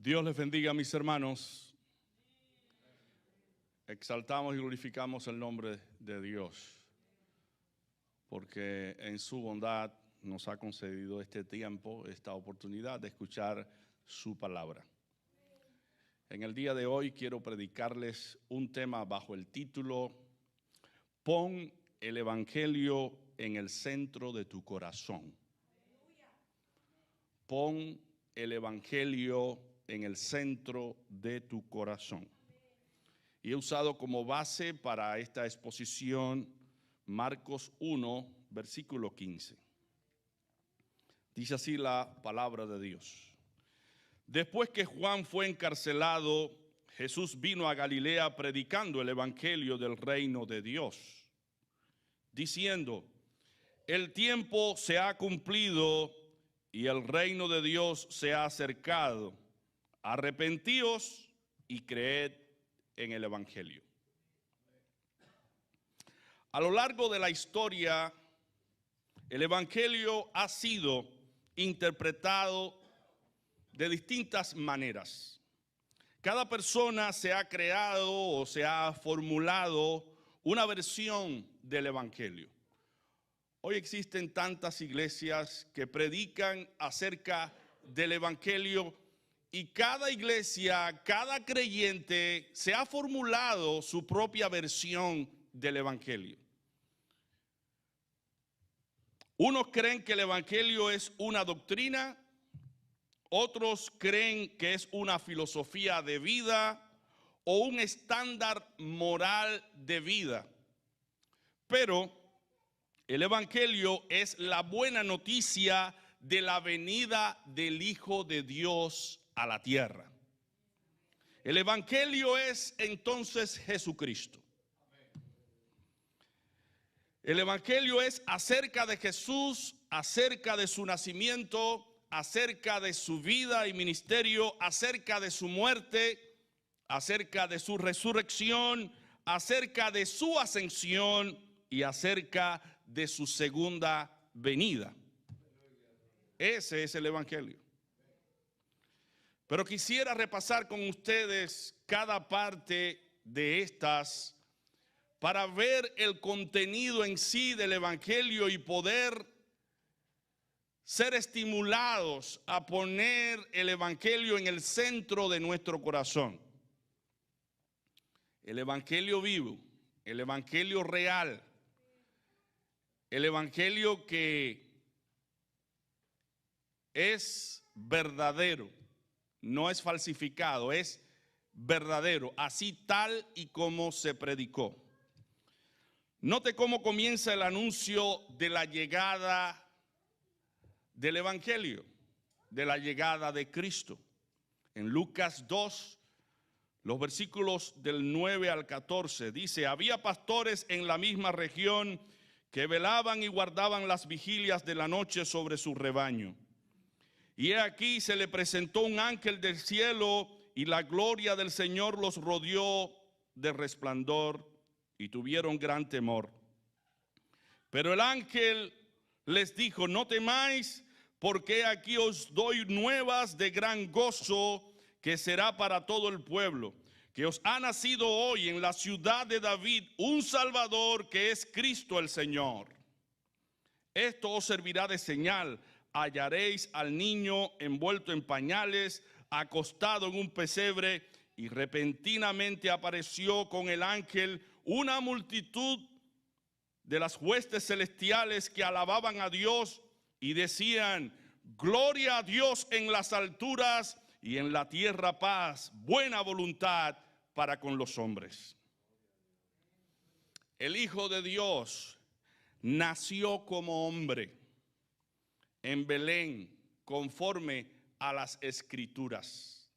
Dios les bendiga, mis hermanos. Exaltamos y glorificamos el nombre de Dios, porque en su bondad nos ha concedido este tiempo, esta oportunidad de escuchar su palabra. En el día de hoy quiero predicarles un tema bajo el título: Pon el Evangelio en el centro de tu corazón. Pon el Evangelio en el centro de tu corazón. Y he usado como base para esta exposición Marcos 1, versículo 15. Dice así la palabra de Dios. Después que Juan fue encarcelado, Jesús vino a Galilea predicando el evangelio del reino de Dios, diciendo: el tiempo se ha cumplido y el reino de Dios se ha acercado. Arrepentíos y creed en el evangelio. A lo largo de la historia, el evangelio ha sido interpretado de distintas maneras. Cada persona se ha creado o se ha formulado una versión del evangelio. Hoy existen tantas iglesias que predican acerca del evangelio y cada iglesia, cada creyente se ha formulado su propia versión del evangelio. Unos creen que el evangelio es una doctrina, otros creen que es una filosofía de vida o un estándar moral de vida. Pero el evangelio es la buena noticia de la venida del Hijo de Dios a la tierra. El evangelio es entonces Jesucristo. El evangelio es acerca de Jesús, acerca de su nacimiento, acerca de su vida y ministerio, acerca de su muerte, acerca de su resurrección, acerca de su ascensión y acerca de su segunda venida. Ese es el evangelio. Pero quisiera repasar con ustedes cada parte de estas para ver el contenido en sí del evangelio y poder ser estimulados a poner el evangelio en el centro de nuestro corazón. El evangelio vivo, el evangelio real, el evangelio que es verdadero, no es falsificado, es verdadero, así tal y como se predicó. Note cómo comienza el anuncio de la llegada del evangelio, de la llegada de Cristo. En Lucas 2, los versículos del 9 al 14, dice: había pastores en la misma región que velaban y guardaban las vigilias de la noche sobre su rebaño. Y he aquí se le presentó un ángel del cielo y la gloria del Señor los rodeó de resplandor y tuvieron gran temor. Pero el ángel les dijo: no temáis, porque aquí os doy nuevas de gran gozo que será para todo el pueblo, que os ha nacido hoy en la ciudad de David un Salvador, que es Cristo el Señor. Esto os servirá de señal: hallaréis al niño envuelto en pañales, acostado en un pesebre. Y repentinamente apareció con el ángel una multitud de las huestes celestiales que alababan a Dios y decían: gloria a Dios en las alturas y en la tierra paz, buena voluntad para con los hombres. El Hijo de Dios nació como hombre en Belén, conforme a las Escrituras.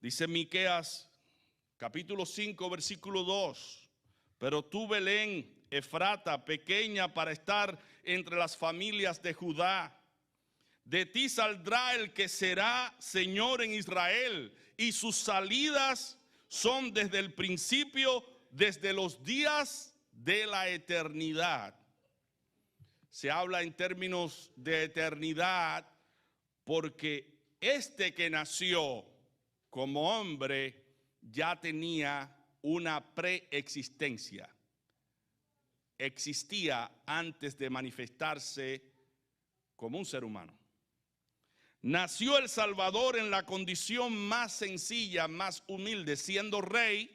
Dice Miqueas capítulo 5, versículo 2: pero tú, Belén, Efrata, pequeña para estar entre las familias de Judá, de ti saldrá el que será Señor en Israel, y sus salidas son desde el principio, desde los días de la eternidad. Se habla en términos de eternidad porque este que nació como hombre ya tenía una preexistencia. Existía antes de manifestarse como un ser humano. Nació el Salvador en la condición más sencilla, más humilde, siendo rey,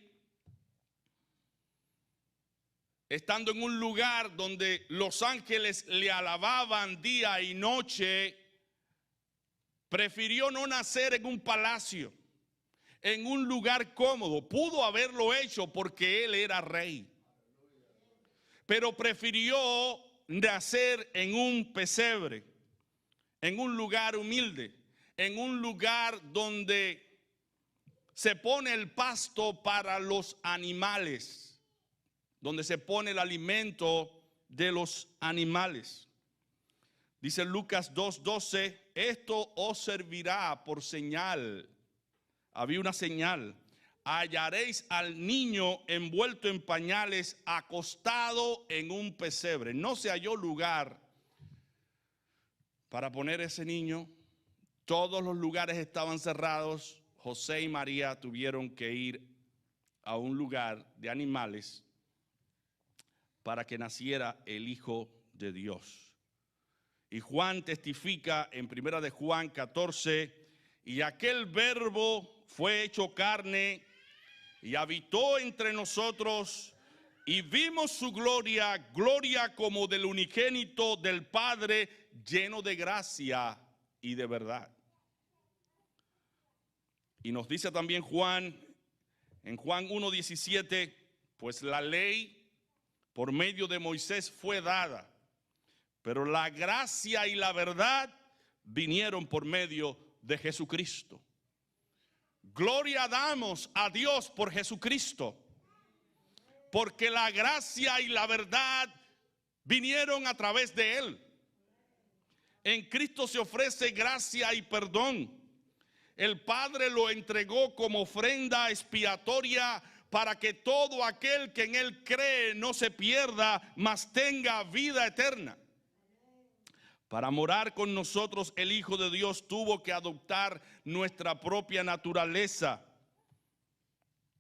estando en un lugar donde los ángeles le alababan día y noche. Prefirió no nacer en un palacio, en un lugar cómodo. Pudo haberlo hecho porque él era rey, pero prefirió nacer en un pesebre, en un lugar humilde, en un lugar donde se pone el pasto para los animales, donde se pone el alimento de los animales. Dice Lucas 2:12, esto os servirá por señal. Había una señal. Hallaréis al niño envuelto en pañales, acostado en un pesebre. No se halló lugar para poner ese niño. Todos los lugares estaban cerrados. José y María tuvieron que ir a un lugar de animales para que naciera el Hijo de Dios. Y Juan testifica en 1 de Juan 14, y aquel verbo fue hecho carne y habitó entre nosotros, y vimos su gloria, gloria como del unigénito del Padre, lleno de gracia y de verdad. Y nos dice también Juan, en Juan 1:17, pues la ley por medio de Moisés fue dada, pero la gracia y la verdad vinieron por medio de Jesucristo. Gloria damos a Dios por Jesucristo, porque la gracia y la verdad vinieron a través de Él. En Cristo se ofrece gracia y perdón. El Padre lo entregó como ofrenda expiatoria para que todo aquel que en Él cree no se pierda, mas tenga vida eterna. Para morar con nosotros, el Hijo de Dios tuvo que adoptar nuestra propia naturaleza.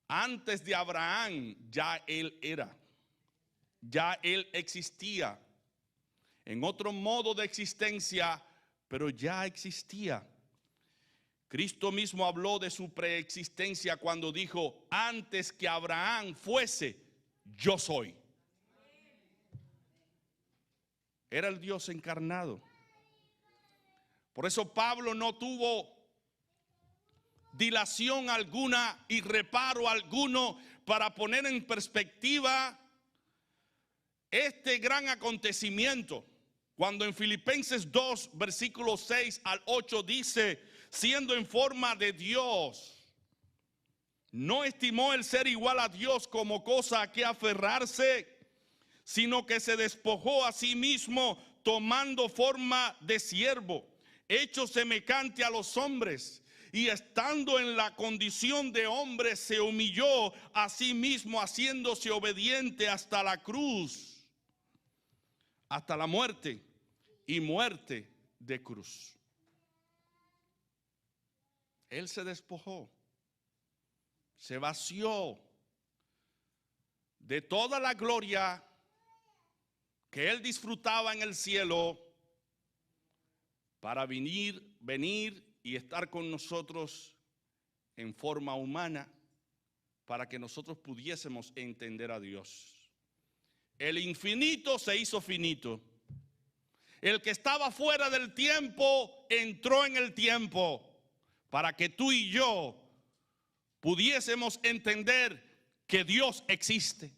Antes de Abraham ya Él era, ya Él existía. En otro modo de existencia, pero ya existía. Cristo mismo habló de su preexistencia cuando dijo, antes que Abraham fuese, yo soy. Era el Dios encarnado. Por eso Pablo no tuvo dilación alguna y reparo alguno para poner en perspectiva este gran acontecimiento. Cuando en Filipenses 2, versículos 6 al 8 dice, siendo en forma de Dios, no estimó el ser igual a Dios como cosa a que aferrarse, sino que se despojó a sí mismo, tomando forma de siervo, hecho semejante a los hombres, y estando en la condición de hombre, se humilló a sí mismo, haciéndose obediente hasta la cruz, hasta la muerte y muerte de cruz. Él se despojó, se vació de toda la gloria que él disfrutaba en el cielo para venir y estar con nosotros en forma humana para que nosotros pudiésemos entender a Dios. El infinito se hizo finito. El que estaba fuera del tiempo entró en el tiempo para que tú y yo pudiésemos entender que Dios existe.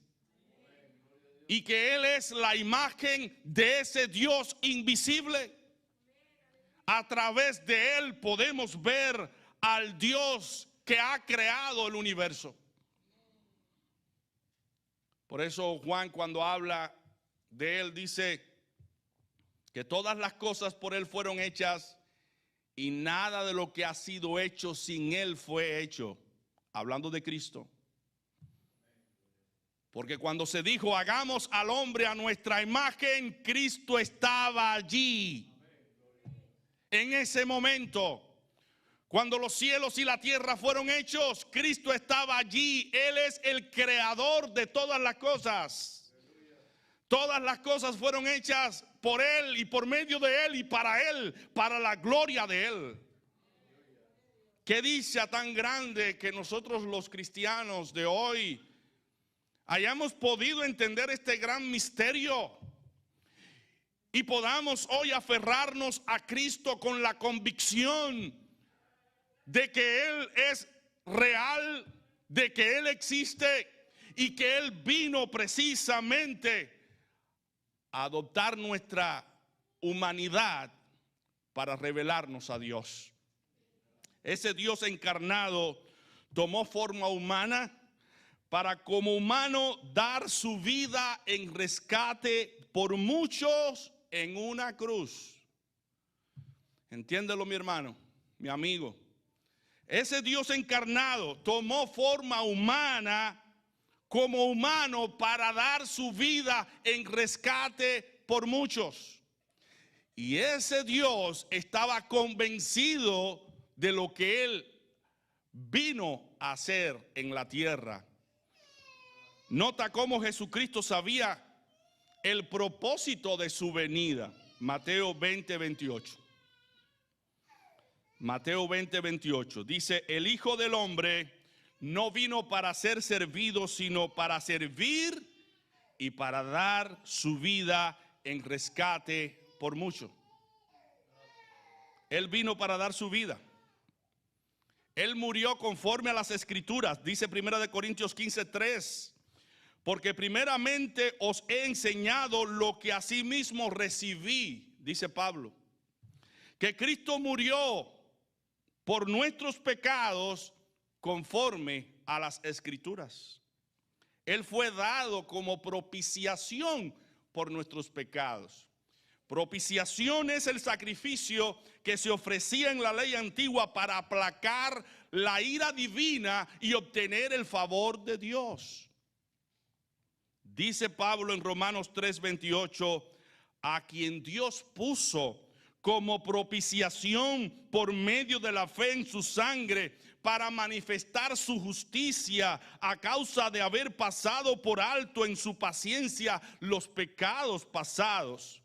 Y que Él es la imagen de ese Dios invisible. A través de Él podemos ver al Dios que ha creado el universo. Por eso Juan, cuando habla de Él, dice que todas las cosas por Él fueron hechas y nada de lo que ha sido hecho sin Él fue hecho. Hablando de Cristo. Porque cuando se dijo, hagamos al hombre a nuestra imagen, Cristo estaba allí. En ese momento, Cuando los cielos y la tierra fueron hechos, Cristo estaba allí. Él es el creador de todas las cosas. Todas las cosas fueron hechas por Él y por medio de Él y para Él, para la gloria de Él. Qué dicha tan grande que nosotros los cristianos de hoy hayamos podido entender este gran misterio y podamos hoy aferrarnos a Cristo con la convicción de que Él es real, de que Él existe y que Él vino precisamente a adoptar nuestra humanidad para revelarnos a Dios. Ese Dios encarnado tomó forma humana para como humano dar su vida en rescate por muchos en una cruz. Entiéndelo, mi hermano, mi amigo. Ese Dios encarnado tomó forma humana como humano para dar su vida en rescate por muchos. Y ese Dios estaba convencido de lo que Él vino a hacer en la tierra. Nota cómo Jesucristo sabía el propósito de su venida. Mateo 20:28. Mateo 20:28 dice: el Hijo del Hombre no vino para ser servido, sino para servir y para dar su vida en rescate por muchos. Él vino para dar su vida. Él murió conforme a las Escrituras, dice 1 Corintios 15:3, porque primeramente os he enseñado lo que asimismo recibí, dice Pablo, que Cristo murió por nuestros pecados conforme a las Escrituras. Él fue dado como propiciación por nuestros pecados. Propiciación es el sacrificio que se ofrecía en la ley antigua para aplacar la ira divina y obtener el favor de Dios. Dice Pablo en Romanos 3:28, a quien Dios puso como propiciación por medio de la fe en su sangre para manifestar su justicia a causa de haber pasado por alto en su paciencia los pecados pasados.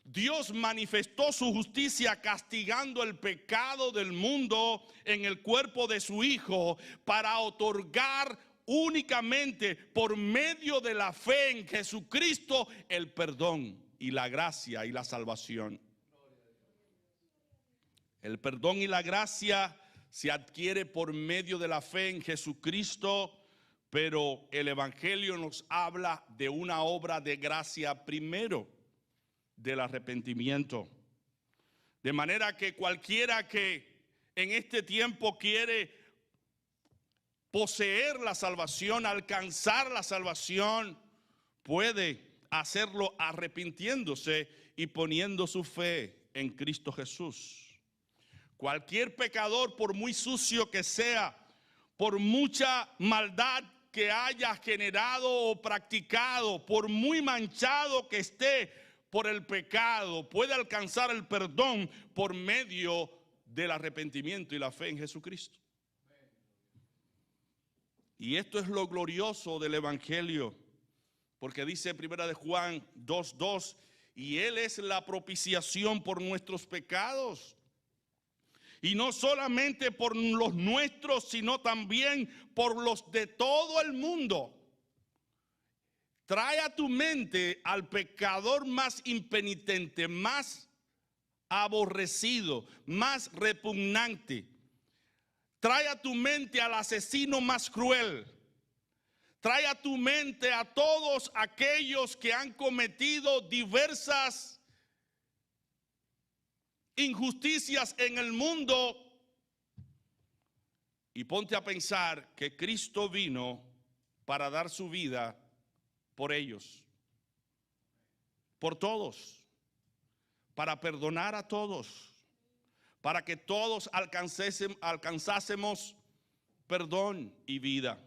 Dios manifestó su justicia castigando el pecado del mundo en el cuerpo de su Hijo para otorgar únicamente por medio de la fe en Jesucristo el perdón y la gracia y la salvación. El perdón y la gracia se adquiere por medio de la fe en Jesucristo, pero el Evangelio nos habla de una obra de gracia primero, del arrepentimiento. De manera que cualquiera que en este tiempo quiere poseer la salvación, alcanzar la salvación, puede hacerlo arrepintiéndose y poniendo su fe en Cristo Jesús. Cualquier pecador, por muy sucio que sea, por mucha maldad que haya generado o practicado, por muy manchado que esté por el pecado, puede alcanzar el perdón por medio del arrepentimiento y la fe en Jesucristo. Y esto es lo glorioso del Evangelio, porque dice 1 Juan 2:2, y Él es la propiciación por nuestros pecados. Y no solamente por los nuestros, sino también por los de todo el mundo. Trae a tu mente al pecador más impenitente, más aborrecido, más repugnante. Trae a tu mente al asesino más cruel. Trae a tu mente a todos aquellos que han cometido diversas injusticias en el mundo y ponte a pensar que Cristo vino para dar su vida por ellos, por todos, para perdonar a todos, para que todos alcanzásemos perdón y vida.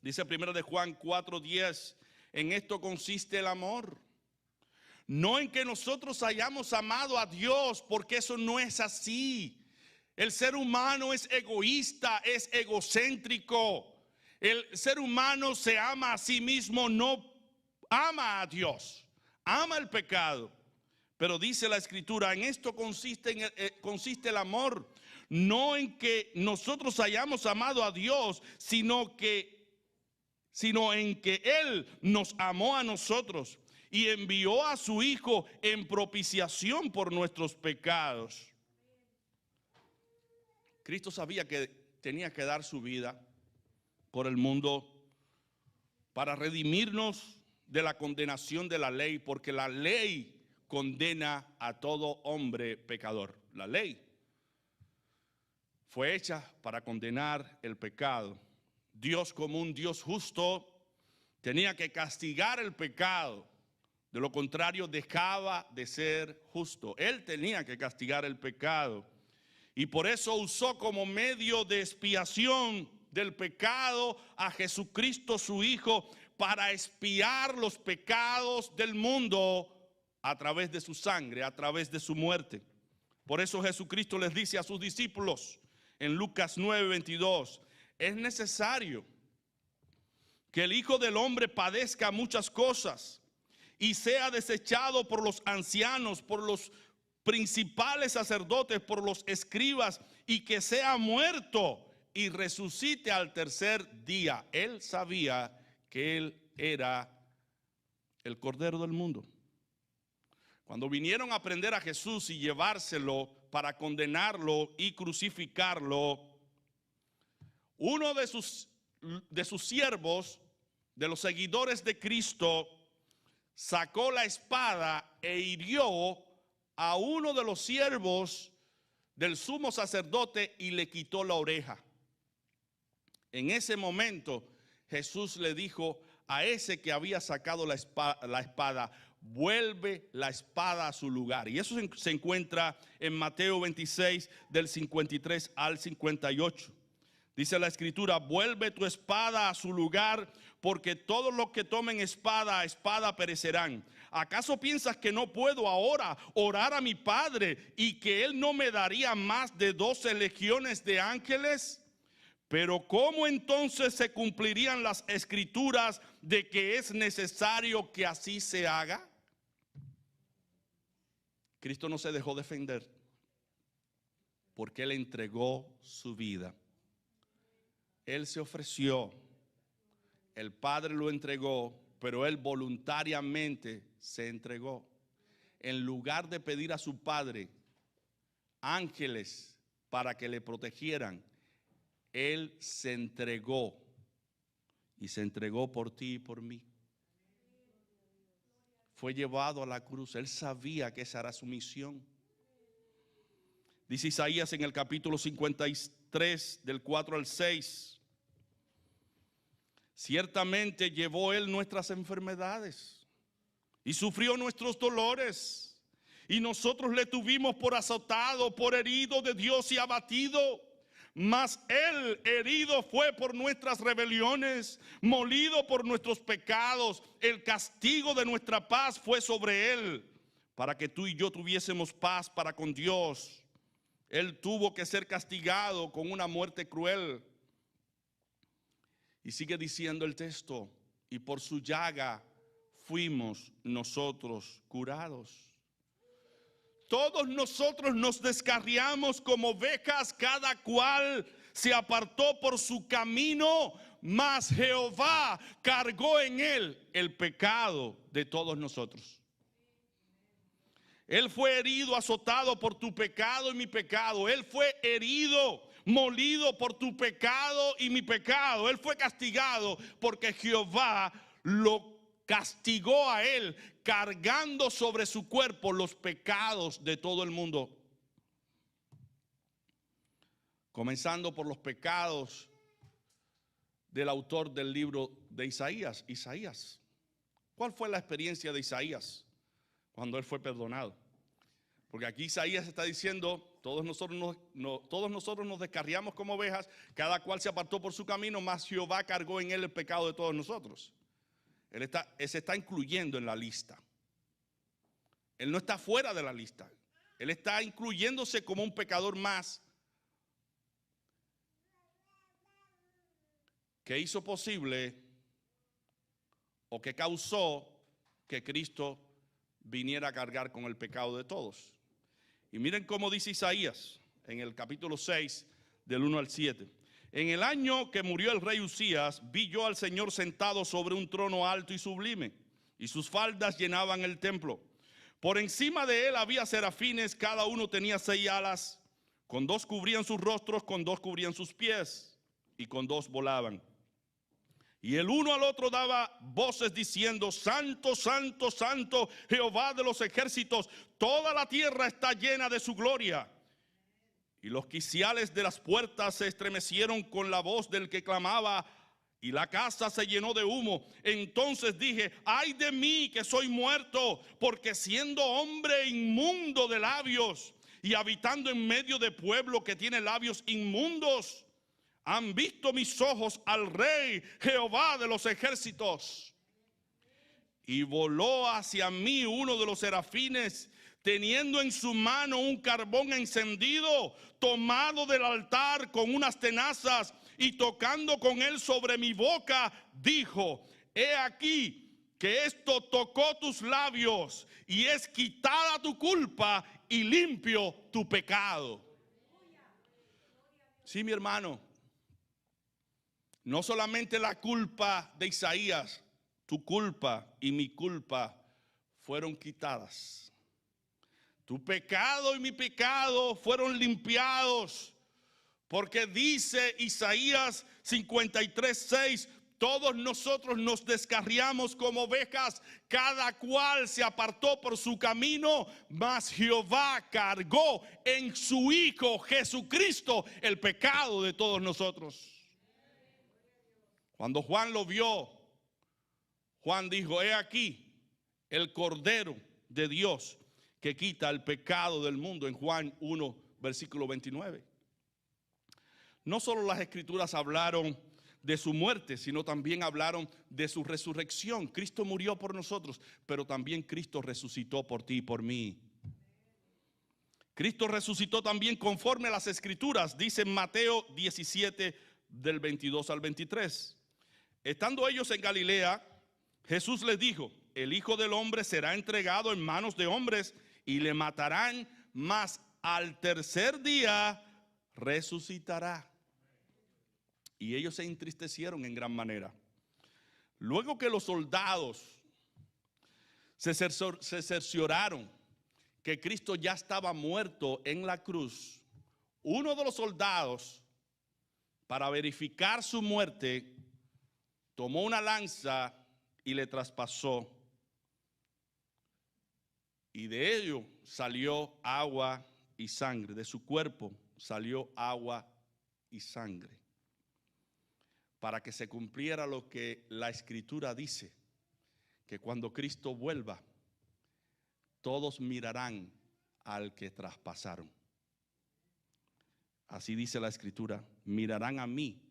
Dice 1 Juan 4:10, en esto consiste el amor. No en que nosotros hayamos amado a Dios, porque eso no es así. El ser humano es egoísta, es egocéntrico. El ser humano se ama a sí mismo, no ama a Dios, ama el pecado. Pero dice la Escritura, en esto consiste el amor, no en que nosotros hayamos amado a Dios, sino en que Él nos amó a nosotros y envió a su Hijo en propiciación por nuestros pecados. Cristo sabía que tenía que dar su vida por el mundo para redimirnos de la condenación de la ley, porque la ley condena a todo hombre pecador. La ley fue hecha para condenar el pecado. Dios, como un Dios justo, tenía que castigar el pecado. De lo contrario, dejaba de ser justo. Él tenía que castigar el pecado. Y por eso usó como medio de expiación del pecado a Jesucristo su Hijo, para expiar los pecados del mundo a través de su sangre, a través de su muerte. Por eso Jesucristo les dice a sus discípulos en Lucas 9:22, es necesario que el Hijo del Hombre padezca muchas cosas y sea desechado por los ancianos, por los principales sacerdotes, por los escribas, y que sea muerto y resucite al tercer día. Él sabía que Él era el Cordero del mundo. Cuando vinieron a prender a Jesús y llevárselo para condenarlo y crucificarlo, uno de sus siervos, de los seguidores de Cristo, sacó la espada e hirió a uno de los siervos del sumo sacerdote y le quitó la oreja. En ese momento Jesús le dijo a ese que había sacado la espada, vuelve la espada a su lugar. Y eso se encuentra en Mateo 26 del 53 al 58. Dice la Escritura, vuelve tu espada a su lugar, porque todos los que tomen espada a espada perecerán. ¿Acaso piensas que no puedo ahora orar a mi Padre y que Él no me daría más de 12 legiones de ángeles? Pero ¿cómo entonces se cumplirían las Escrituras de que es necesario que así se haga? Cristo no se dejó defender porque Él entregó su vida. Él se ofreció, el Padre lo entregó, pero Él voluntariamente se entregó. En lugar de pedir a su Padre ángeles para que le protegieran, Él se entregó, y se entregó por ti y por mí. Fue llevado a la cruz. Él sabía que esa era su misión. Dice Isaías en el capítulo 53 del 4 al 6. Ciertamente llevó Él nuestras enfermedades y sufrió nuestros dolores, y nosotros le tuvimos por azotado, por herido de Dios y abatido. Mas Él herido fue por nuestras rebeliones, molido por nuestros pecados. El castigo de nuestra paz fue sobre Él, para que tú y yo tuviésemos paz para con Dios. Él tuvo que ser castigado con una muerte cruel. Y sigue diciendo el texto, y por su llaga fuimos nosotros curados. Todos nosotros nos descarriamos como ovejas, cada cual se apartó por su camino, mas Jehová cargó en él el pecado de todos nosotros. Él fue herido, azotado por tu pecado y mi pecado. Él fue herido, molido por tu pecado y mi pecado. Él fue castigado porque Jehová lo castigó a él, cargando sobre su cuerpo los pecados de todo el mundo. Comenzando por los pecados del autor del libro de Isaías, Isaías. ¿Cuál fue la experiencia de Isaías cuando él fue perdonado? Porque aquí Isaías está diciendo, todos nosotros nos descarriamos como ovejas, cada cual se apartó por su camino, mas Jehová cargó en él el pecado de todos nosotros. Él se está incluyendo en la lista. Él no está fuera de la lista. Él está incluyéndose como un pecador más que hizo posible o que causó que Cristo viniera a cargar con el pecado de todos. Y miren cómo dice Isaías en el capítulo 6 del 1 al 7. En el año que murió el rey Usías, vi yo al Señor sentado sobre un trono alto y sublime, y sus faldas llenaban el templo. Por encima de él había serafines, cada uno tenía 6 alas, con 2 cubrían sus rostros, con 2 cubrían sus pies, y con 2 volaban. Y el uno al otro daba voces diciendo: Santo, santo, santo, Jehová de los ejércitos, toda la tierra está llena de su gloria. Y los quiciales de las puertas se estremecieron con la voz del que clamaba, y la casa se llenó de humo. Entonces dije: ay de mí, que soy muerto, porque siendo hombre inmundo de labios y habitando en medio de pueblo que tiene labios inmundos, han visto mis ojos al Rey Jehová de los ejércitos. Y voló hacia mí uno de los serafines, teniendo en su mano un carbón encendido, tomado del altar con unas tenazas, y tocando con él sobre mi boca, dijo: he aquí que esto tocó tus labios, y es quitada tu culpa y limpio tu pecado. Sí, mi hermano, no solamente la culpa de Isaías, tu culpa y mi culpa fueron quitadas. Tu pecado y mi pecado fueron limpiados, porque dice Isaías 53:6: todos nosotros nos descarriamos como ovejas, cada cual se apartó por su camino, mas Jehová cargó en su Hijo Jesucristo el pecado de todos nosotros. Cuando Juan lo vio, Juan dijo: he aquí el Cordero de Dios que quita el pecado del mundo, en Juan 1, versículo 29. No solo las escrituras hablaron de su muerte, sino también hablaron de su resurrección. Cristo murió por nosotros, pero también Cristo resucitó por ti y por mí. Cristo resucitó también conforme a las escrituras, dice en Mateo 17, del 22 al 23. Estando ellos en Galilea, Jesús les dijo: el Hijo del Hombre será entregado en manos de hombres y le matarán, mas al tercer día resucitará. Y ellos se entristecieron en gran manera. Luego que los soldados se cercioraron que Cristo ya estaba muerto en la cruz, uno de los soldados, para verificar su muerte, tomó una lanza y le traspasó, y de ello salió agua y sangre. De su cuerpo salió agua y sangre, para que se cumpliera lo que la escritura dice, que cuando Cristo vuelva, todos mirarán al que traspasaron. Así dice la escritura: mirarán a mí,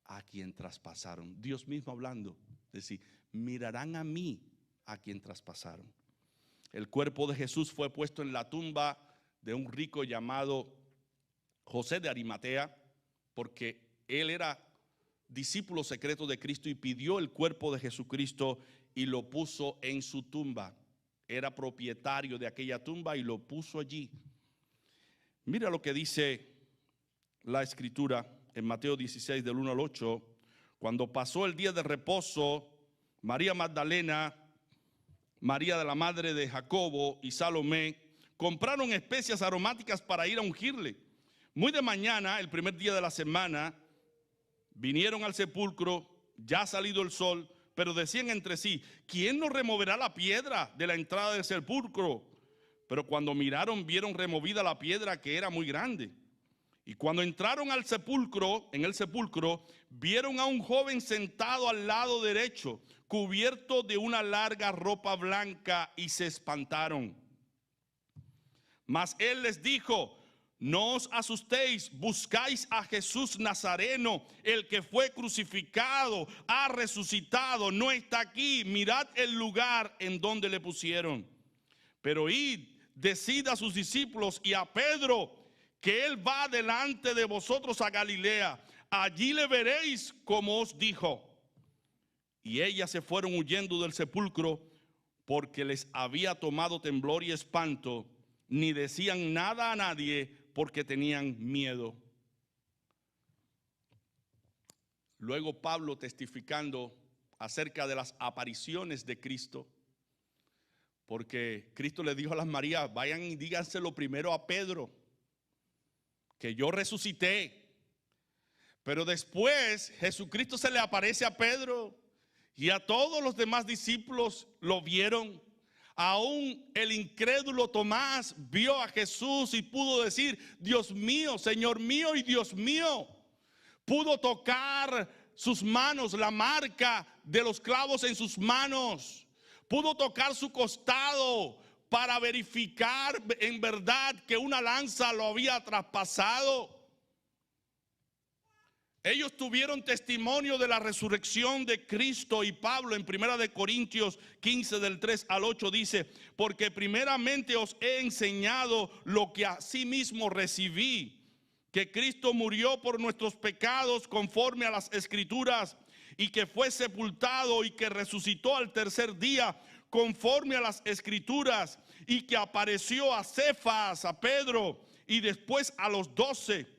a quien traspasaron. Dios mismo hablando, es decir, mirarán a mí, a quien traspasaron. El cuerpo de Jesús fue puesto en la tumba de un rico llamado José de Arimatea, porque él era discípulo secreto de Cristo y pidió el cuerpo de Jesucristo y lo puso en su tumba. Era propietario de aquella tumba y lo puso allí. Mira lo que dice la escritura en Mateo 16, del 1 al 8. Cuando pasó el día de reposo, María Magdalena, María de la madre de Jacobo y Salomé compraron especias aromáticas para ir a ungirle. Muy de mañana, el primer día de la semana, vinieron al sepulcro, ya salido el sol, pero decían entre sí: ¿quién nos removerá la piedra de la entrada del sepulcro? Pero cuando miraron, vieron removida la piedra, que era muy grande. Y cuando entraron al sepulcro, en el sepulcro, vieron a un joven sentado al lado derecho, cubierto de una larga ropa blanca, y se espantaron. Mas él les dijo: no os asustéis, buscáis a Jesús Nazareno, el que fue crucificado, ha resucitado, no está aquí, mirad el lugar en donde le pusieron. Pero id, decid a sus discípulos y a Pedro que él va delante de vosotros a Galilea. allí le veréis como os dijo. Y ellas se fueron huyendo del sepulcro, porque les había tomado temblor y espanto, ni decían nada a nadie porque tenían miedo. Luego Pablo, testificando acerca de las apariciones de Cristo, porque Cristo le dijo a las Marías: vayan y díganselo primero a Pedro, que yo resucité. Pero después Jesucristo se le aparece a Pedro y a todos los demás discípulos lo vieron. Aún el incrédulo Tomás vio a Jesús y pudo decir: Dios mío, Señor mío y Dios mío. Pudo tocar sus manos, la marca de los clavos en sus manos. Pudo tocar su costado para verificar en verdad que una lanza lo había traspasado. Ellos tuvieron testimonio de la resurrección de Cristo, y Pablo en 1 Corintios 15 del 3 al 8 dice: porque primeramente os he enseñado lo que asimismo recibí, que Cristo murió por nuestros pecados conforme a las Escrituras, y que fue sepultado y que resucitó al tercer día conforme a las Escrituras, y que apareció a Cefas, a Pedro, y después a los 12.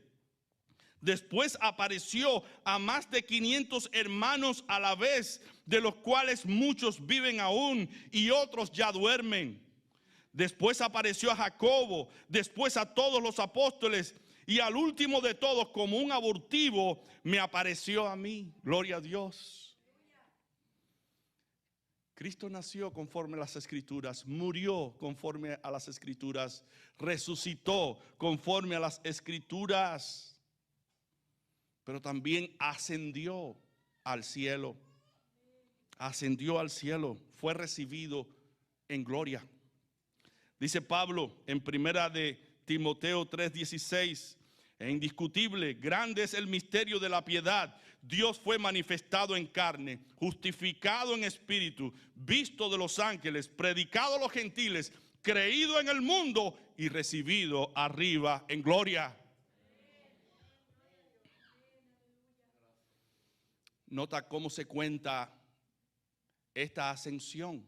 Después apareció a más de 500 hermanos a la vez, de los cuales muchos viven aún y otros ya duermen. Después apareció a Jacobo, después a todos los apóstoles, y al último de todos, como un abortivo, me apareció a mí. Gloria a Dios. Cristo nació conforme a las Escrituras, murió conforme a las Escrituras, resucitó conforme a las Escrituras, pero también ascendió al cielo. Ascendió al cielo, fue recibido en gloria. Dice Pablo en 1 Timoteo 3:16: es indiscutible, grande es el misterio de la piedad. Dios fue manifestado en carne, justificado en espíritu, visto de los ángeles, predicado a los gentiles, creído en el mundo y recibido arriba en gloria. Nota cómo se cuenta esta ascensión.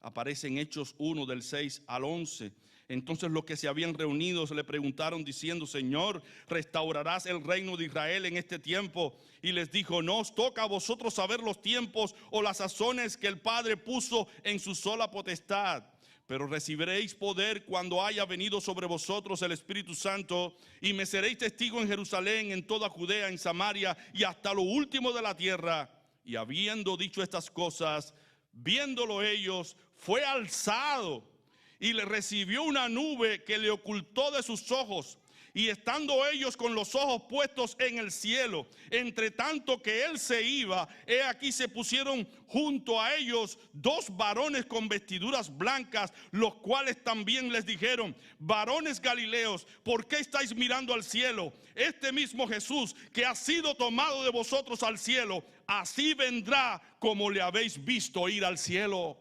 Aparece en Hechos 1 del 6 al 11. Entonces los que se habían reunido se le preguntaron diciendo: Señor, ¿restaurarás el reino de Israel en este tiempo? Y les dijo: no os toca a vosotros saber los tiempos o las sazones que el Padre puso en su sola potestad. Pero recibiréis poder cuando haya venido sobre vosotros el Espíritu Santo, y me seréis testigo en Jerusalén, en toda Judea, en Samaria y hasta lo último de la tierra. Y habiendo dicho estas cosas, viéndolo ellos, fue alzado y le recibió una nube que le ocultó de sus ojos. Y estando ellos con los ojos puestos en el cielo, entre tanto que él se iba, he aquí se pusieron junto a ellos dos varones con vestiduras blancas, los cuales también les dijeron: varones galileos, ¿por qué estáis mirando al cielo? Este mismo Jesús que ha sido tomado de vosotros al cielo, así vendrá como le habéis visto ir al cielo.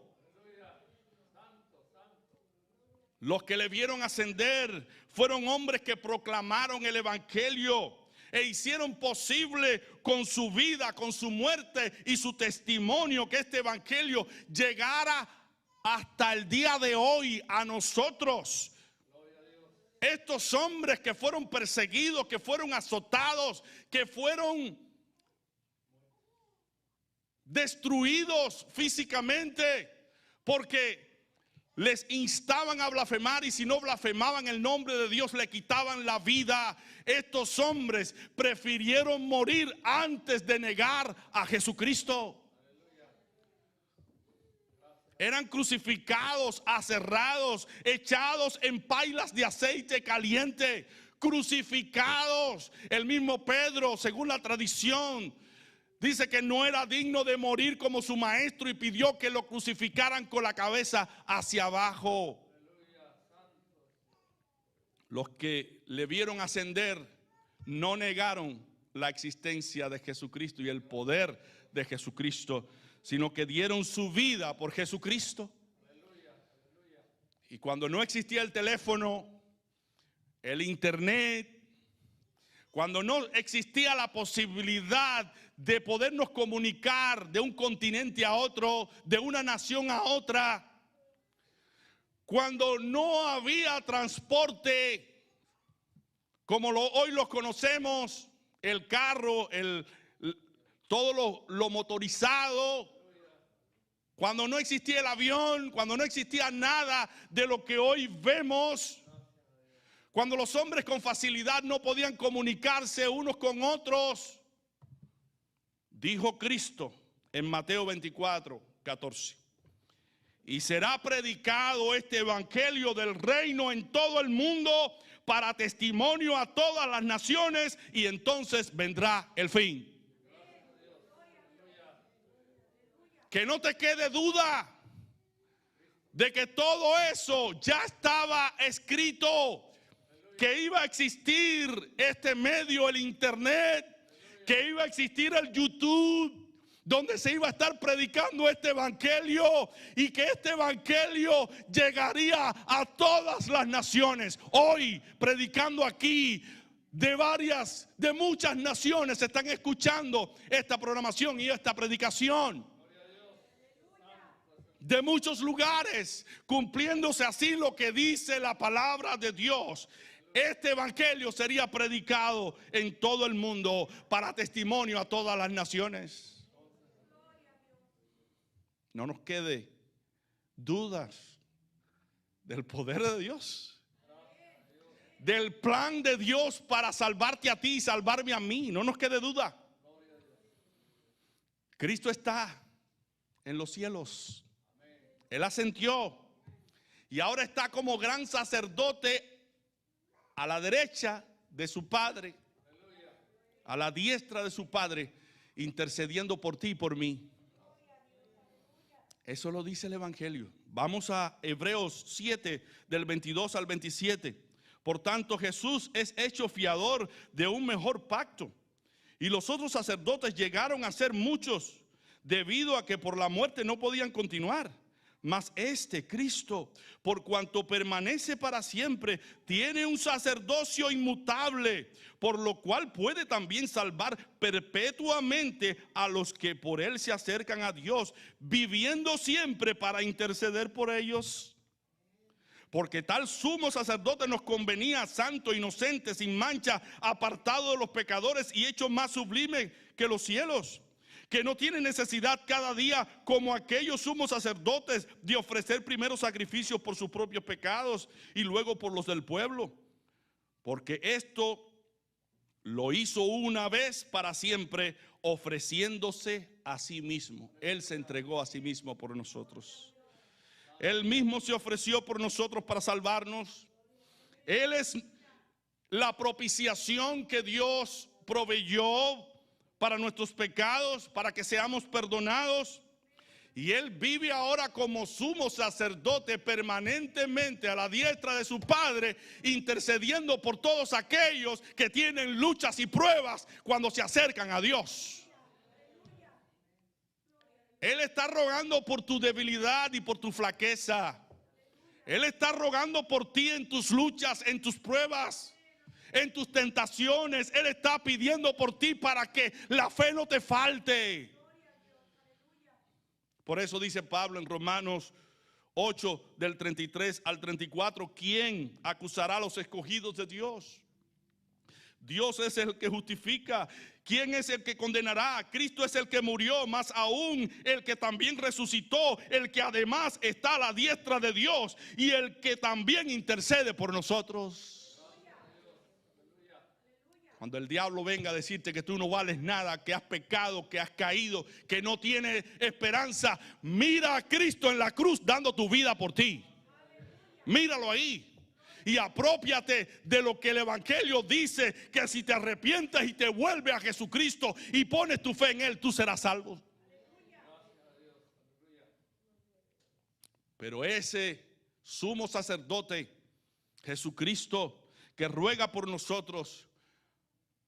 Los que le vieron ascender fueron hombres que proclamaron el evangelio e hicieron posible con su vida, con su muerte y su testimonio, que este evangelio llegara hasta el día de hoy a nosotros. Estos hombres que fueron perseguidos, que fueron azotados, que fueron destruidos físicamente porque les instaban a blasfemar, y si no blasfemaban el nombre de Dios le quitaban la vida. Estos hombres prefirieron morir antes de negar a Jesucristo. Eran crucificados, aserrados, echados en pailas de aceite caliente, crucificados. El mismo Pedro, según la tradición, dice que no era digno de morir como su maestro y pidió que lo crucificaran con la cabeza hacia abajo. Los que le vieron ascender no negaron la existencia de Jesucristo y el poder de Jesucristo, sino que dieron su vida por Jesucristo. Y cuando no existía el teléfono, el internet, cuando no existía la posibilidad de podernos comunicar de un continente a otro, de una nación a otra, cuando no había transporte como hoy los conocemos, el carro, todo lo motorizado, cuando no existía el avión, cuando no existía nada de lo que hoy vemos, cuando los hombres con facilidad no podían comunicarse unos con otros, dijo Cristo en Mateo 24, 14. Y será predicado este evangelio del reino en todo el mundo para testimonio a todas las naciones, y entonces vendrá el fin. Que no te quede duda de que todo eso ya estaba escrito, que iba a existir este medio, el internet, que iba a existir el YouTube, donde se iba a estar predicando este evangelio, y que este evangelio llegaría a todas las naciones. Hoy, predicando aquí, de muchas naciones están escuchando esta programación y esta predicación. De muchos lugares, cumpliéndose así lo que dice la palabra de Dios. Este evangelio sería predicado en todo el mundo para testimonio a todas las naciones. No nos quede dudas del poder de Dios, del plan de Dios para salvarte a ti y salvarme a mí. No nos quede duda. Cristo está en los cielos. Él ascendió y ahora está como gran sacerdote a la derecha de su Padre, a la diestra de su Padre, intercediendo por ti y por mí. Eso lo dice el evangelio. Vamos a Hebreos 7, del 22 al 27. Por tanto, Jesús es hecho fiador de un mejor pacto, y los otros sacerdotes llegaron a ser muchos, debido a que por la muerte no podían continuar. Mas este Cristo, por cuanto permanece para siempre, tiene un sacerdocio inmutable, por lo cual puede también salvar perpetuamente a los que por él se acercan a Dios, viviendo siempre para interceder por ellos. Porque tal sumo sacerdote nos convenía, santo, inocente, sin mancha, apartado de los pecadores y hecho más sublime que los cielos, que no tiene necesidad cada día, como aquellos sumos sacerdotes, de ofrecer primero sacrificios por sus propios pecados y luego por los del pueblo. Porque esto lo hizo una vez para siempre, ofreciéndose a sí mismo. Él se entregó a sí mismo por nosotros. Él mismo se ofreció por nosotros para salvarnos. Él es la propiciación que Dios proveyó para nuestros pecados, para que seamos perdonados. Y Él vive ahora como sumo sacerdote permanentemente a la diestra de su Padre, intercediendo por todos aquellos que tienen luchas y pruebas cuando se acercan a Dios. Él está rogando por tu debilidad y por tu flaqueza. Él está rogando por ti en tus luchas, en tus pruebas, en tus tentaciones. Él está pidiendo por ti para que la fe no te falte. Por eso dice Pablo en Romanos 8, del 33 al 34, ¿quién acusará a los escogidos de Dios? Dios es el que justifica. ¿Quién es el que condenará? Cristo es el que murió, más aún el que también resucitó, el que además está a la diestra de Dios y el que también intercede por nosotros. Cuando el diablo venga a decirte que tú no vales nada, que has pecado, que has caído, que no tienes esperanza, mira a Cristo en la cruz dando tu vida por ti. Míralo ahí. Y apropiate de lo que el evangelio dice, que si te arrepientes y te vuelves a Jesucristo y pones tu fe en Él, tú serás salvo. Pero ese sumo sacerdote, Jesucristo, que ruega por nosotros,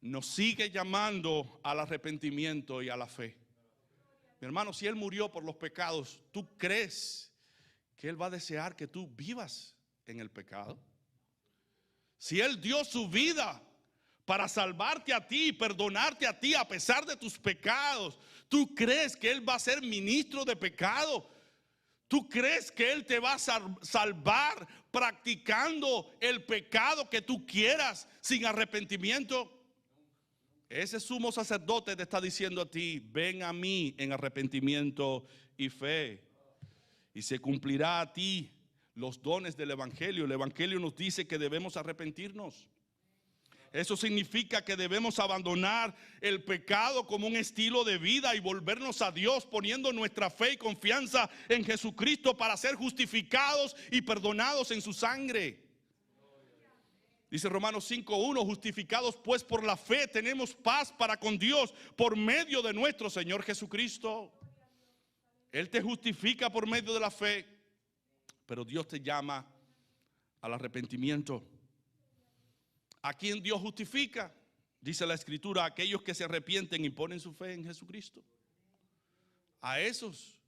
nos sigue llamando al arrepentimiento y a la fe. Mi hermano, si Él murió por los pecados, ¿tú crees que Él va a desear que tú vivas en el pecado? Si Él dio su vida para salvarte a ti, perdonarte a ti a pesar de tus pecados. ¿Tú crees que Él va a ser ministro de pecado? ¿Tú crees que Él te va a salvar practicando el pecado que tú quieras sin arrepentimiento? Ese sumo sacerdote te está diciendo a ti: ven a mí en arrepentimiento y fe, y se cumplirá a ti los dones del Evangelio. El Evangelio nos dice que debemos arrepentirnos. Eso significa que debemos abandonar el pecado como un estilo de vida y volvernos a Dios, poniendo nuestra fe y confianza en Jesucristo para ser justificados y perdonados en su sangre. Dice Romanos 5:1: justificados pues por la fe tenemos paz para con Dios por medio de nuestro Señor Jesucristo. Él te justifica por medio de la fe, pero Dios te llama al arrepentimiento. ¿A quién Dios justifica? Dice la Escritura: a aquellos que se arrepienten y ponen su fe en Jesucristo. A esos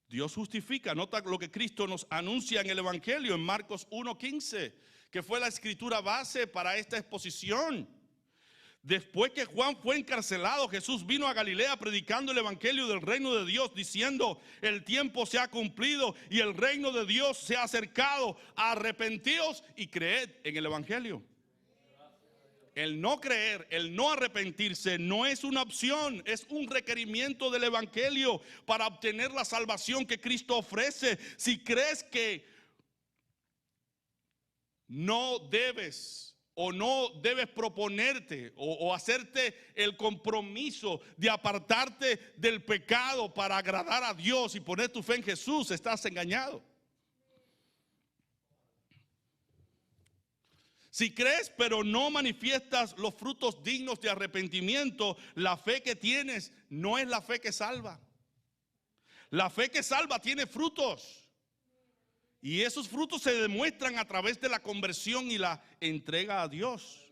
Dios justifica. Nota lo que Cristo nos anuncia en el Evangelio en Marcos 1:15, que fue la escritura base para esta exposición. Después que Juan fue encarcelado, Jesús vino a Galilea predicando el Evangelio del reino de Dios, diciendo: el tiempo se ha cumplido y el reino de Dios se ha acercado. Arrepentíos y creed en el Evangelio. El no creer, el no arrepentirse no es una opción, es un requerimiento del Evangelio para obtener la salvación que Cristo ofrece. Si crees que no debes o no debes proponerte o hacerte el compromiso de apartarte del pecado para agradar a Dios y poner tu fe en Jesús, estás engañado. Si crees pero no manifiestas los frutos dignos de arrepentimiento, la fe que tienes no es la fe que salva. La fe que salva tiene frutos. Y esos frutos se demuestran a través de la conversión y la entrega a Dios.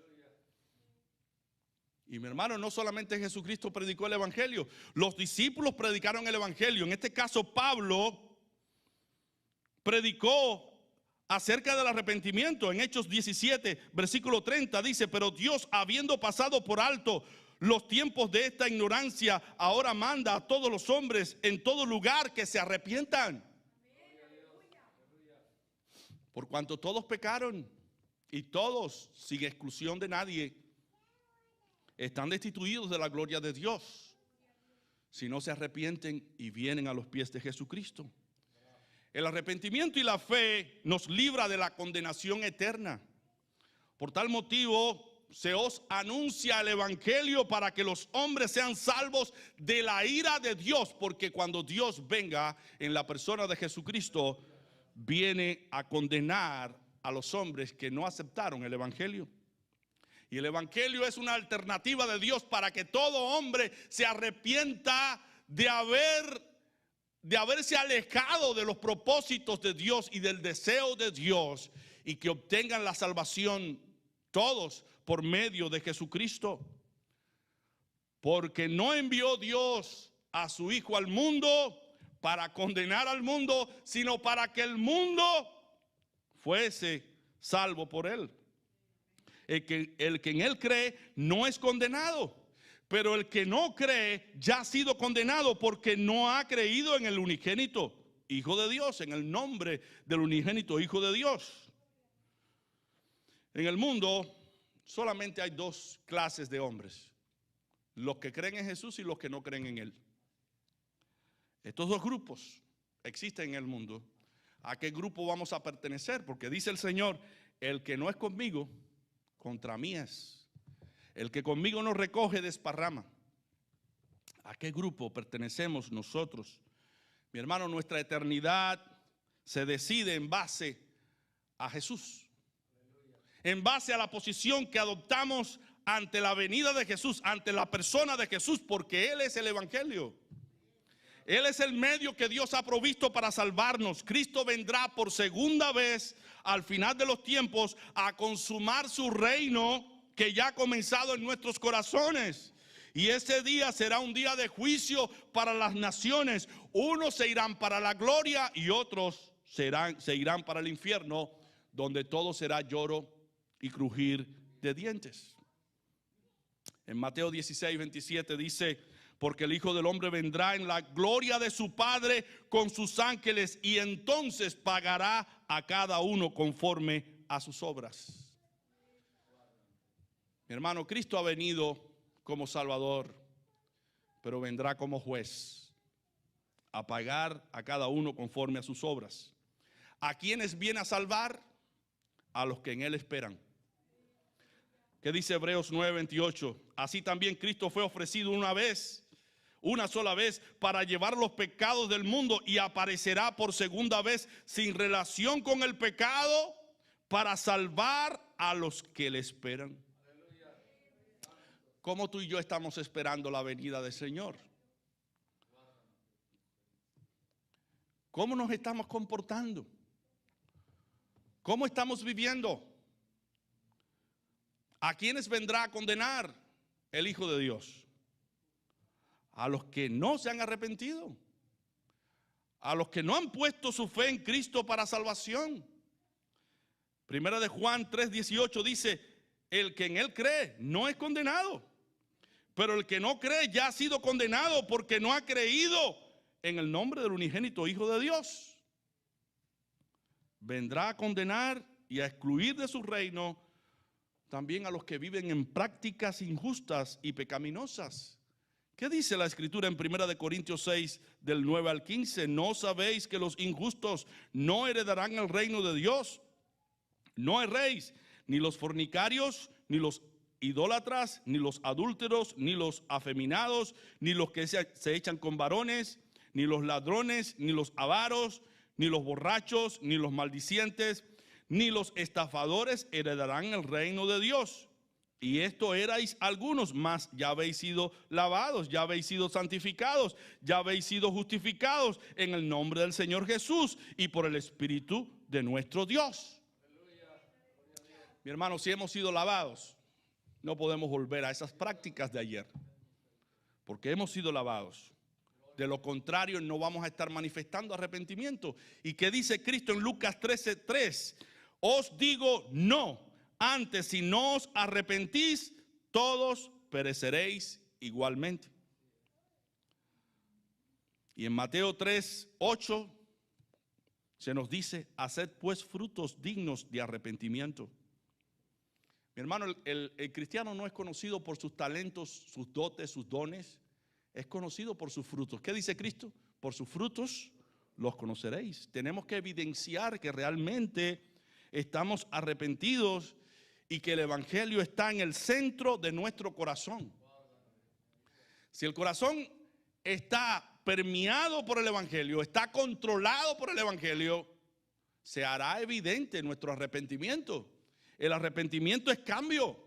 Y mi hermano, no solamente Jesucristo predicó el Evangelio, los discípulos predicaron el Evangelio. En este caso, Pablo predicó acerca del arrepentimiento. En Hechos 17, versículo 30 dice: pero Dios, habiendo pasado por alto los tiempos de esta ignorancia, ahora manda a todos los hombres en todo lugar que se arrepientan. Por cuanto todos pecaron y todos, sin exclusión de nadie, están destituidos de la gloria de Dios, si no se arrepienten y vienen a los pies de Jesucristo. El arrepentimiento y la fe nos libra de la condenación eterna. Por tal motivo se os anuncia el Evangelio para que los hombres sean salvos de la ira de Dios, porque cuando Dios venga en la persona de Jesucristo, viene a condenar a los hombres que no aceptaron el Evangelio. Y el Evangelio es una alternativa de Dios para que todo hombre se arrepienta de haberse alejado de los propósitos de Dios y del deseo de Dios, y que obtengan la salvación todos por medio de Jesucristo. Porque no envió Dios a su Hijo al mundo para condenar al mundo, sino para que el mundo fuese salvo por él. El que en él cree no es condenado, pero el que no cree ya ha sido condenado porque no ha creído en el unigénito Hijo de Dios, en el nombre del unigénito Hijo de Dios. En el mundo solamente hay dos clases de hombres: los que creen en Jesús y los que no creen en él. Estos dos grupos existen en el mundo. ¿A qué grupo vamos a pertenecer? Porque dice el Señor: el que no es conmigo, contra mí es. El que conmigo no recoge, desparrama. ¿A qué grupo pertenecemos nosotros? Mi hermano, nuestra eternidad se decide en base a Jesús, en base a la posición que adoptamos ante la venida de Jesús, ante la persona de Jesús, porque Él es el Evangelio. Él es el medio que Dios ha provisto para salvarnos. Cristo vendrá por segunda vez al final de los tiempos a consumar su reino que ya ha comenzado en nuestros corazones. Y ese día será un día de juicio para las naciones. Unos se irán para la gloria y otros se irán para el infierno, donde todo será lloro y crujir de dientes. En Mateo 16, 27 dice: porque el Hijo del Hombre vendrá en la gloria de su Padre con sus ángeles, y entonces pagará a cada uno conforme a sus obras. Mi hermano, Cristo ha venido como Salvador, pero vendrá como juez a pagar a cada uno conforme a sus obras. ¿A quiénes viene a salvar? A los que en Él esperan. ¿Qué dice Hebreos 9:28? Así también Cristo fue ofrecido una sola vez para llevar los pecados del mundo, y aparecerá por segunda vez sin relación con el pecado para salvar a los que le esperan. ¿Cómo tú y yo estamos esperando la venida del Señor? ¿Cómo nos estamos comportando? ¿Cómo estamos viviendo? ¿A quiénes vendrá a condenar el Hijo de Dios? A los que no se han arrepentido, a los que no han puesto su fe en Cristo para salvación. Primera de Juan 3:18 dice: el que en Él cree no es condenado, pero el que no cree ya ha sido condenado porque no ha creído en el nombre del unigénito Hijo de Dios. Vendrá a condenar y a excluir de su reino también a los que viven en prácticas injustas y pecaminosas. ¿Qué dice la Escritura en 1 Corintios 6, del 9 al 15? ¿No sabéis que los injustos no heredarán el reino de Dios? No erréis, ni los fornicarios, ni los idólatras, ni los adúlteros, ni los afeminados, ni los que se echan con varones, ni los ladrones, ni los avaros, ni los borrachos, ni los maldicientes, ni los estafadores heredarán el reino de Dios. Y esto erais algunos, mas ya habéis sido lavados, ya habéis sido santificados, ya habéis sido justificados en el nombre del Señor Jesús y por el Espíritu de nuestro Dios. Mi hermano, si hemos sido lavados, no podemos volver a esas prácticas de ayer, porque hemos sido lavados. De lo contrario, no vamos a estar manifestando arrepentimiento. ¿Y qué dice Cristo en Lucas 13:3? Os digo no. Antes, si no os arrepentís, todos pereceréis igualmente. Y en Mateo 3:8 se nos dice: haced pues frutos dignos de arrepentimiento. Mi hermano, el cristiano no es conocido por sus talentos, sus dotes, sus dones. Es conocido por sus frutos. ¿Qué dice Cristo? Por sus frutos los conoceréis. Tenemos que evidenciar que realmente estamos arrepentidos y que el Evangelio está en el centro de nuestro corazón. Si el corazón está permeado por el Evangelio, está controlado por el Evangelio, se hará evidente nuestro arrepentimiento. El arrepentimiento es cambio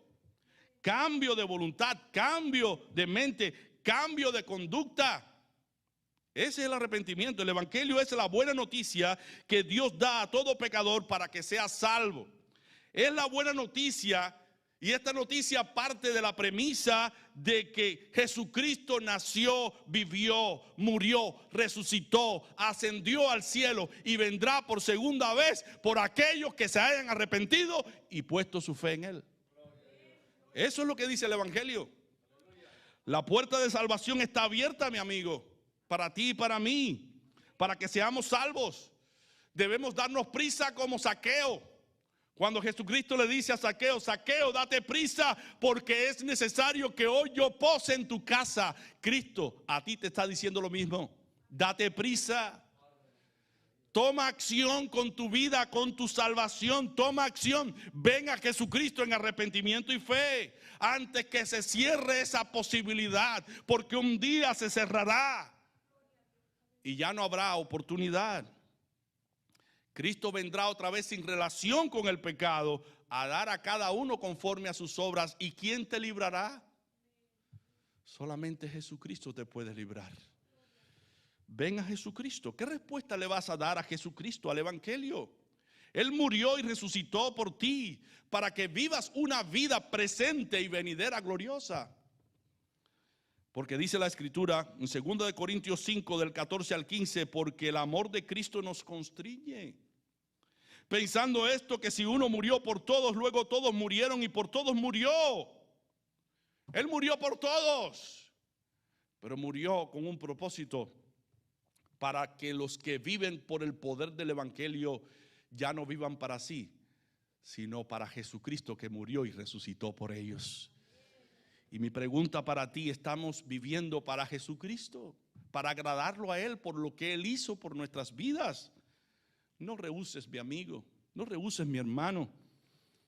de voluntad, cambio de mente, cambio de conducta. Ese es el arrepentimiento. El Evangelio es la buena noticia que Dios da a todo pecador para que sea salvo. Es la buena noticia, y esta noticia parte de la premisa de que Jesucristo nació, vivió, murió, resucitó, ascendió al cielo y vendrá por segunda vez por aquellos que se hayan arrepentido y puesto su fe en Él. Eso es lo que dice el Evangelio. La puerta de salvación está abierta, mi amigo, para ti y para mí, para que seamos salvos. Debemos darnos prisa como Zaqueo. Cuando Jesucristo le dice a Zaqueo: Zaqueo, date prisa porque es necesario que hoy yo pose en tu casa. Cristo a ti te está diciendo lo mismo. Date prisa. Toma acción con tu vida, con tu salvación. Toma acción. Ven a Jesucristo en arrepentimiento y fe antes que se cierre esa posibilidad, porque un día se cerrará y ya no habrá oportunidad. Cristo vendrá otra vez sin relación con el pecado a dar a cada uno conforme a sus obras. ¿Y quién te librará? Solamente Jesucristo te puede librar. Ven a Jesucristo. ¿Qué respuesta le vas a dar a Jesucristo, al Evangelio? Él murió y resucitó por ti para que vivas una vida presente y venidera gloriosa. Porque dice la Escritura en 2 Corintios 5 del 14 al 15: porque el amor de Cristo nos constriñe, pensando esto, que si uno murió por todos, luego todos murieron y por todos murió. Él murió por todos, pero murió con un propósito, para que los que viven por el poder del evangelio ya no vivan para sí, sino para Jesucristo, que murió y resucitó por ellos. Y mi pregunta para ti: ¿estamos viviendo para Jesucristo, para agradarlo a Él por lo que Él hizo por nuestras vidas? No rehúses, mi amigo, no rehúses, mi hermano,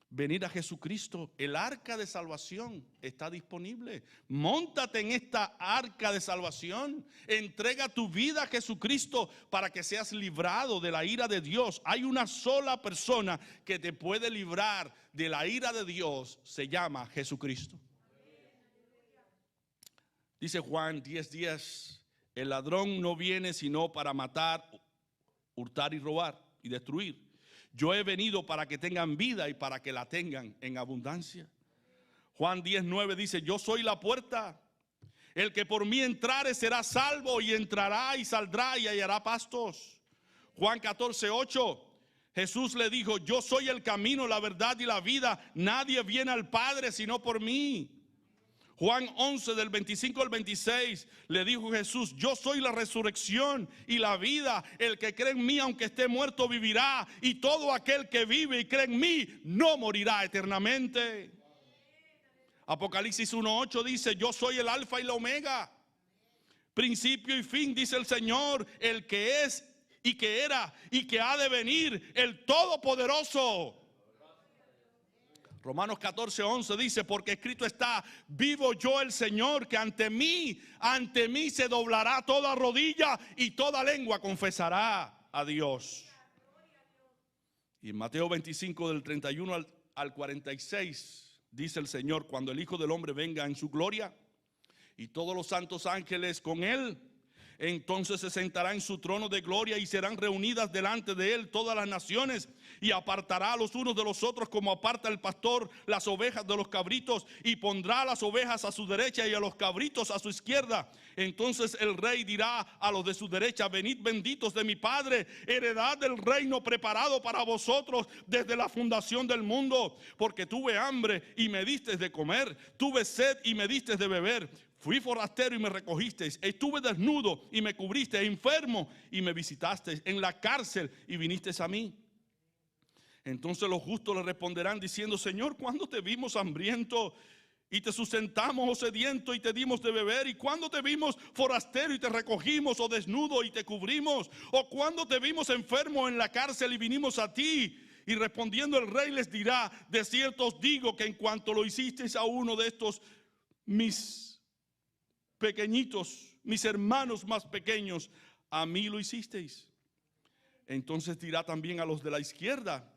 venir a Jesucristo. El arca de salvación está disponible. Móntate en esta arca de salvación. Entrega tu vida a Jesucristo para que seas librado de la ira de Dios. Hay una sola persona que te puede librar de la ira de Dios. Se llama Jesucristo. Dice Juan 10:10, el ladrón no viene sino para matar, hurtar y robar y destruir. Yo he venido para que tengan vida y para que la tengan en abundancia. Juan 10:9 dice, yo soy la puerta. El que por mí entrare será salvo, y entrará y saldrá y hallará pastos. Juan 14:8, Jesús le dijo, yo soy el camino, la verdad y la vida. Nadie viene al Padre sino por mí. Juan 11 del 25 al 26 le dijo Jesús, yo soy la resurrección y la vida. El que cree en mí, aunque esté muerto, vivirá. Y todo aquel que vive y cree en mí no morirá eternamente. Apocalipsis 1:8 dice, yo soy el alfa y la omega, principio y fin, dice el Señor, el que es y que era y que ha de venir, el Todopoderoso. Romanos 14:11 dice, porque escrito está, vivo yo el Señor, que ante mí se doblará toda rodilla y toda lengua confesará a Dios. Y en Mateo 25 del 31 al 46 dice el Señor, cuando el Hijo del Hombre venga en su gloria y todos los santos ángeles con él, entonces se sentará en su trono de gloria y serán reunidas delante de él todas las naciones, y apartará a los unos de los otros como aparta el pastor las ovejas de los cabritos, y pondrá a las ovejas a su derecha y a los cabritos a su izquierda. Entonces el rey dirá a los de su derecha, venid benditos de mi Padre, heredad del reino preparado para vosotros desde la fundación del mundo, porque tuve hambre y me disteis de comer, tuve sed y me disteis de beber. Fui forastero y me recogisteis, estuve desnudo y me cubristeis, enfermo y me visitasteis, en la cárcel y vinisteis a mí. Entonces los justos le responderán diciendo, Señor, ¿cuándo te vimos hambriento y te sustentamos, o sediento y te dimos de beber? ¿Y cuándo te vimos forastero y te recogimos, o desnudo y te cubrimos? ¿O cuándo te vimos enfermo en la cárcel y vinimos a ti? Y respondiendo el rey les dirá, de cierto os digo que en cuanto lo hicisteis a uno de estos mis pequeñitos, mis hermanos más pequeños, a mí lo hicisteis. Entonces dirá también a los de la izquierda,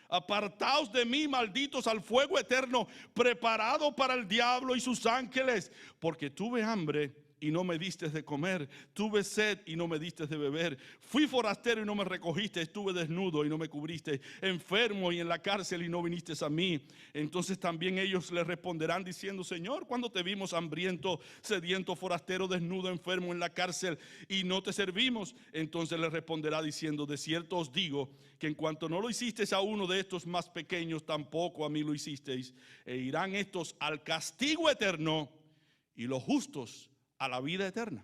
apartaos de mí, malditos, al fuego eterno, preparado para el diablo y sus ángeles, porque tuve hambre y no me distes de comer, tuve sed y no me distes de beber, fui forastero y no me recogiste, estuve desnudo y no me cubriste, enfermo y en la cárcel y no viniste a mí. Entonces también ellos le responderán diciendo, Señor, ¿cuándo te vimos hambriento, sediento, forastero, desnudo, enfermo en la cárcel y no te servimos? Entonces le responderá diciendo, de cierto os digo que en cuanto no lo hicisteis a uno de estos más pequeños, tampoco a mí lo hicisteis. E irán estos al castigo eterno y los justos a la vida eterna.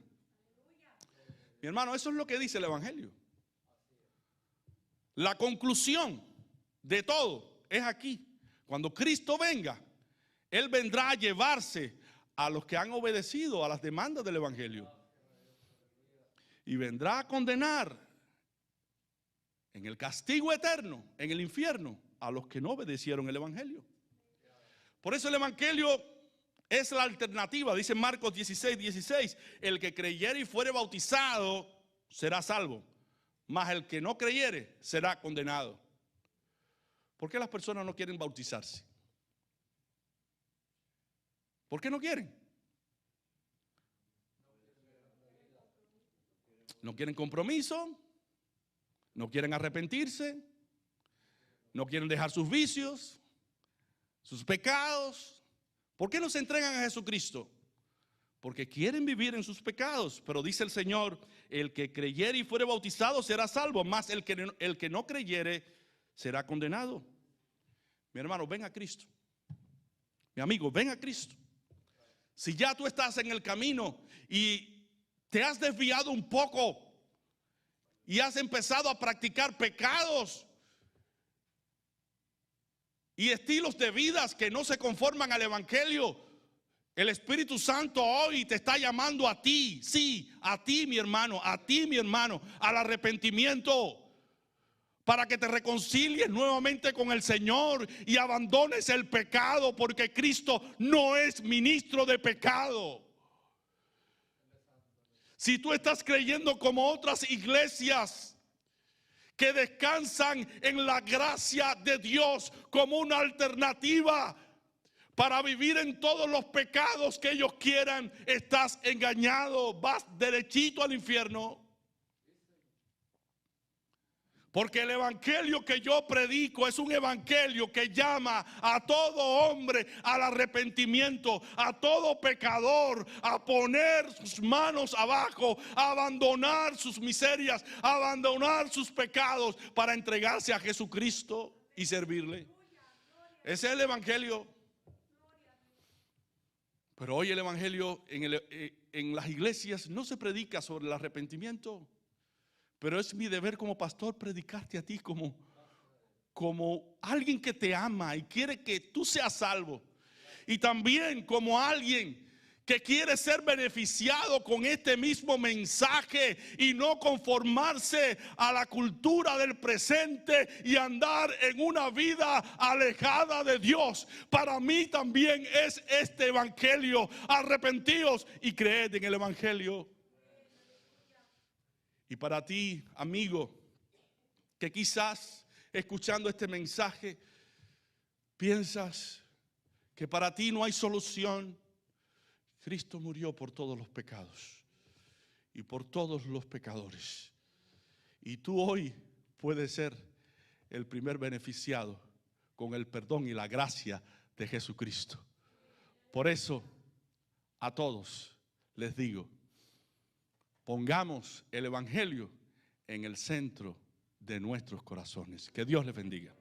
Mi hermano, eso es lo que dice el Evangelio. La conclusión de todo es aquí. Cuando Cristo venga, Él vendrá a llevarse a los que han obedecido a las demandas del Evangelio. Y vendrá a condenar en el castigo eterno, en el infierno, a los que no obedecieron el Evangelio. Por eso el Evangelio es la alternativa. Dice Marcos 16:16, el que creyere y fuere bautizado será salvo, mas el que no creyere será condenado. ¿Por qué las personas no quieren bautizarse? ¿Por qué no quieren? No quieren compromiso, no quieren arrepentirse, no quieren dejar sus vicios, sus pecados. ¿Por qué no se entregan a Jesucristo? Porque quieren vivir en sus pecados. Pero dice el Señor, el que creyere y fuere bautizado será salvo, mas el que no creyere será condenado. Mi hermano, ven a Cristo. Mi amigo, ven a Cristo. Si ya tú estás en el camino y te has desviado un poco y has empezado a practicar pecados y estilos de vidas que no se conforman al evangelio, el Espíritu Santo hoy te está llamando a ti, sí, a ti mi hermano, al arrepentimiento, para que te reconcilies nuevamente con el Señor y abandones el pecado, porque Cristo no es ministro de pecado. Si tú estás creyendo como otras iglesias que descansan en la gracia de Dios como una alternativa para vivir en todos los pecados que ellos quieran, estás engañado, vas derechito al infierno. Porque el evangelio que yo predico es un evangelio que llama a todo hombre al arrepentimiento, a todo pecador a poner sus manos abajo, a abandonar sus miserias, a abandonar sus pecados para entregarse a Jesucristo y servirle. Ese es el evangelio. Pero hoy el evangelio en las iglesias no se predica sobre el arrepentimiento. Pero es mi deber como pastor predicarte a ti como alguien que te ama y quiere que tú seas salvo. Y también como alguien que quiere ser beneficiado con este mismo mensaje y no conformarse a la cultura del presente y andar en una vida alejada de Dios. Para mí también es este evangelio. Arrepentíos y creed en el evangelio. Y para ti, amigo, que quizás escuchando este mensaje piensas que para ti no hay solución, Cristo murió por todos los pecados y por todos los pecadores. Y tú hoy puedes ser el primer beneficiado con el perdón y la gracia de Jesucristo. Por eso, a todos les digo, pongamos el evangelio en el centro de nuestros corazones. Que Dios les bendiga.